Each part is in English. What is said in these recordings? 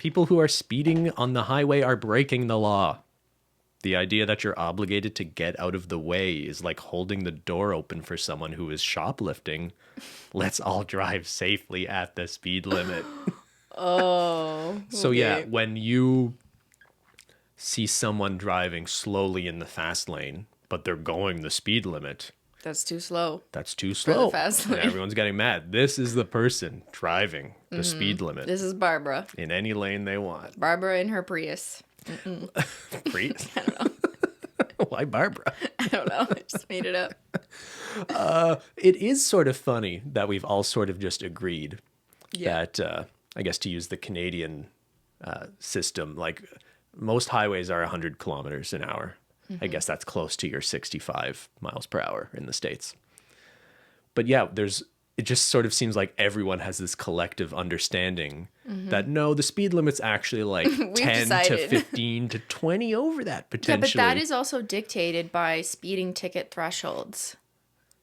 People who are speeding on the highway are breaking the law. The idea that you're obligated to get out of the way is like holding the door open for someone who is shoplifting. Let's all drive safely at the speed limit. Oh. So okay. yeah, when you see someone driving slowly in the fast lane, but they're going the speed limit, That's too slow. that's too For the slow. fast And lane. everyone's getting mad. This is the person driving the speed limit This is Barbara. in any lane they want. Barbara in her Prius. Prius? I don't know. Why Barbara? I don't know. I just made it up. It is sort of funny that we've all sort of just agreed that, I guess to use the Canadian system, like most highways are 100 kilometers an hour. I guess that's close to your 65 miles per hour in the States. But yeah, it just sort of seems like everyone has this collective understanding that no, the speed limit's actually like 10 decided. to 15 to 20 over that Yeah, potentially. but that is also dictated by speeding ticket thresholds.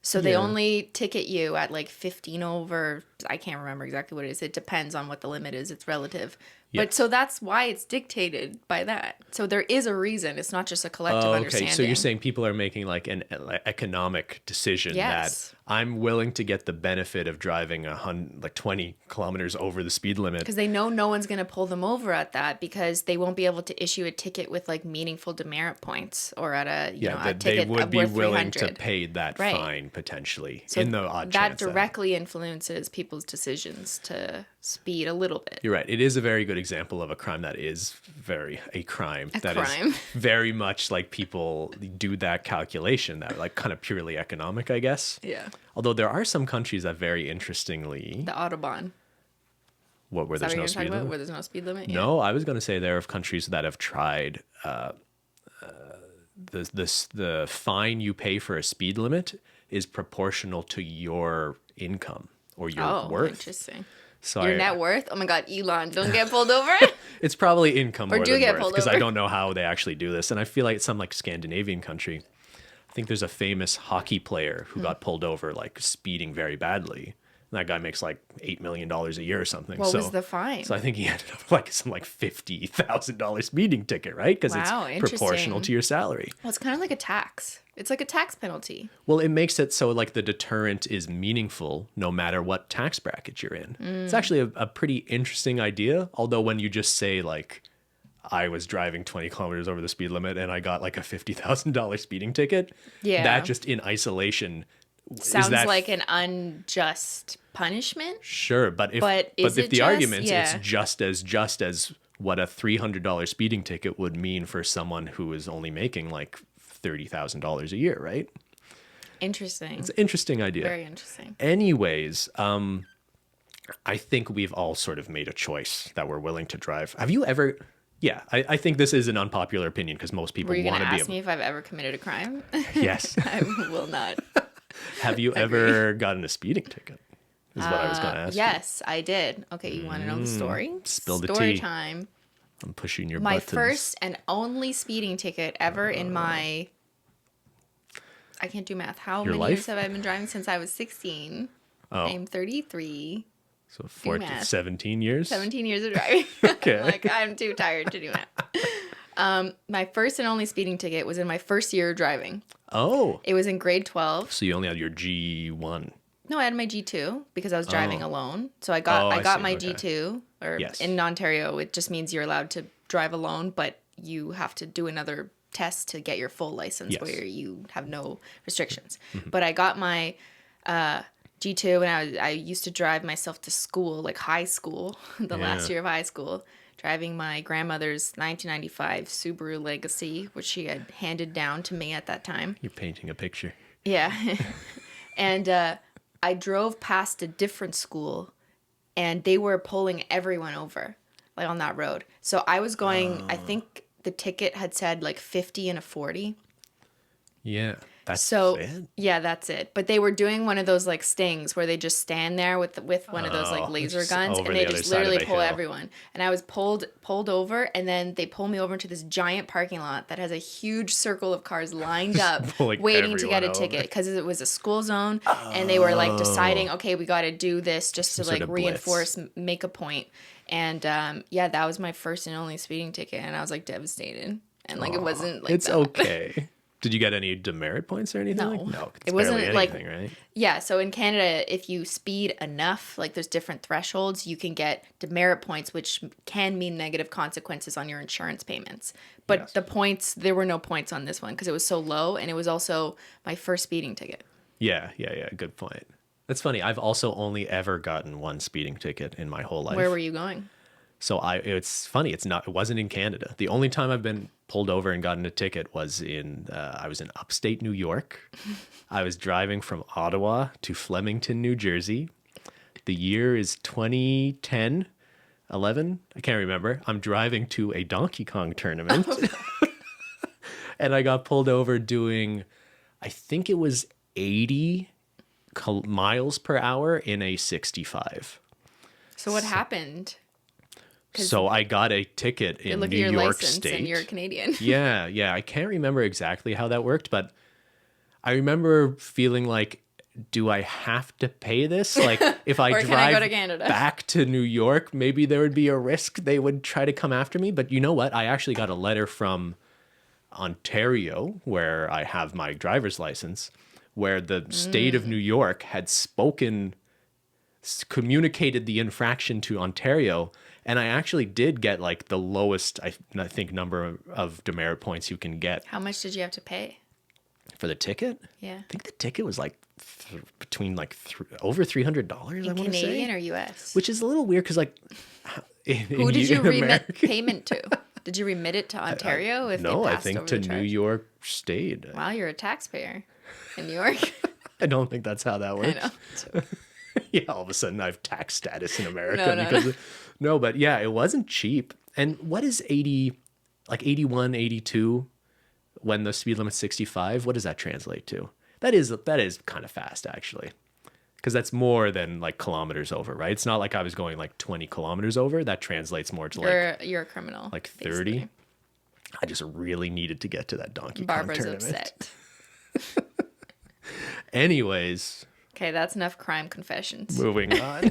So they only ticket you at like 15 over. I can't remember exactly what it is. It depends on what the limit is. It's relative. Yeah. But so that's why it's dictated by that. So there is a reason. It's not just a collective understanding. So you're saying people are making like an economic decision Yes. that I'm willing to get the benefit of driving 20 kilometers over the speed limit. Because they know no one's going to pull them over at that because they won't be able to issue a ticket with like meaningful demerit points or at a a That ticket they would be worth willing to 300. pay that Right. fine potentially So in the odd that chance directly influences people's decisions to speed a little bit. You're right. It is a very good example of a crime that is a crime. That is crime. very much like people do that calculation that like kind of purely economic, I guess. Yeah. Although there are some countries that very interestingly, The Autobahn. where Is that there's what no you're speed talking about? limit. Where there's no speed limit? No, I was going to say there are countries that have tried the fine you pay for a speed limit is proportional to your income or your worth. Interesting. So Your net worth? Oh my God, Elon, don't get pulled over. It's probably income more do than get worth pulled because I over. don't know how they actually do this. And I feel like it's some like Scandinavian country. I think there's a famous hockey player who got pulled over like speeding very badly. And that guy makes like $8 million a year or something. What was the fine? So I think he ended up with like some like $50,000 speeding ticket, right? Because Wow, it's proportional interesting. to your salary. Well, it's kind of like a tax. It's like a tax penalty. Well, it makes it so like the deterrent is meaningful no matter what tax bracket you're in. It's actually a pretty interesting idea. Although when you just say like, I was driving 20 kilometers over the speed limit and I got like a $50,000 speeding ticket. Yeah. That just in isolation Sounds like an unjust punishment. Sure, but if is if it the just? argument Yeah. it's just as what a $300 speeding ticket would mean for someone who is only making like $30,000 a year, right? Interesting. It's an interesting idea. Very interesting. Anyways, I think we've all sort of made a choice that we're willing to drive. Have you ever? Yeah, I think this is an unpopular opinion because most people Were you going want to to be ask me if I've ever committed a crime? Yes. I will not. Have you ever gotten a speeding ticket? Is what I was going to ask. Yes, I did. Okay, you want to know the story? Spill the story tea. time. I'm pushing your My buttons. first and only speeding ticket ever in my... I can't do math. How Your many life? years have I been driving since I was 16? Oh. I'm 33. So 14, math. 17 years? 17 years of driving. Okay. Like, I'm too tired to do math. My first and only speeding ticket was in my first year of driving. Oh, It was in grade 12. so you only had your G1. No, I had my G2 because I was driving alone. So I Oh, got I I got see. my Okay. G2. Or Yes. in Ontario, it just means you're allowed to drive alone, but you have to do another test to get your full license Yes. where you have no restrictions. But I got my G2 and I used to drive myself to school, like high school, the last Yeah. year of high school, driving my grandmother's 1995 Subaru Legacy, which she had handed down to me at that time. You're painting a picture. Yeah. And I drove past a different school and they were pulling everyone over, like on that road. So I was going, I think the ticket had said like 50 and a 40. Yeah, that's So it. yeah, that's it. But they were doing one of those like stings where they just stand there with one of those like laser just guns over and the they other just side of literally the pull hill. everyone. And I was pulled over and then they pull me over into this giant parking lot that has a huge circle of cars lined up pulling waiting to get a everyone ticket over. because it was a school zone and they were like deciding, okay, we got to do this just to sort like of blitz. reinforce, make a point. And yeah, that was my first and only speeding ticket, and I was like devastated. And like it wasn't like It's that. okay. Did you get any demerit points or anything? No. Like, no, it's It wasn't barely like- anything, right? Yeah, so in Canada, if you speed enough, like there's different thresholds, you can get demerit points, which can mean negative consequences on your insurance payments. But Yes. the points, there were no points on this one because it was so low, and it was also my first speeding ticket. Yeah. Good point. That's funny. I've also only ever gotten one speeding ticket in my whole life. Where were you going? So it's funny. It wasn't in Canada. The only time I've been pulled over and gotten a ticket was I was in upstate New York. I was driving from Ottawa to Flemington, New Jersey. The year is 2010, 11. I can't remember. I'm driving to a Donkey Kong tournament. And I got pulled over doing, I think it was 80 miles per hour in a 65. So what happened? So I got a ticket in Look New at your York license State. and you're Canadian. Yeah. I can't remember exactly how that worked, but I remember feeling like, do I have to pay this? Like, if I Or can I drive go to Canada? back to New York, maybe there would be a risk they would try to come after me. But you know what? I actually got a letter from Ontario, where I have my driver's license, where the state of New York had communicated the infraction to Ontario. And I actually did get like the lowest, I think, number of demerit points you can get. How much did you have to pay? For the ticket? Yeah. I think the ticket was like between like over $300, I want to say. Canadian or US? Which is a little weird because like... Who did you remit payment to? Did you remit it to Ontario? No, I think to New York State. Wow, you're a taxpayer in New York. I don't think that's how that I works. know. Yeah, all of a sudden I have tax status in America. No. Because no, but yeah, it wasn't cheap. And what is 80, like 81, 82 when the speed limit's 65? What does that translate to? That is kind of fast, actually. Because that's more than like kilometers over, right? It's not like I was going like 20 kilometers over. That translates more to You're a criminal. like 30. basically. I just really needed to get to that Donkey Kong Barbara's tournament. upset. Anyways, Okay, that's enough crime confessions. moving on.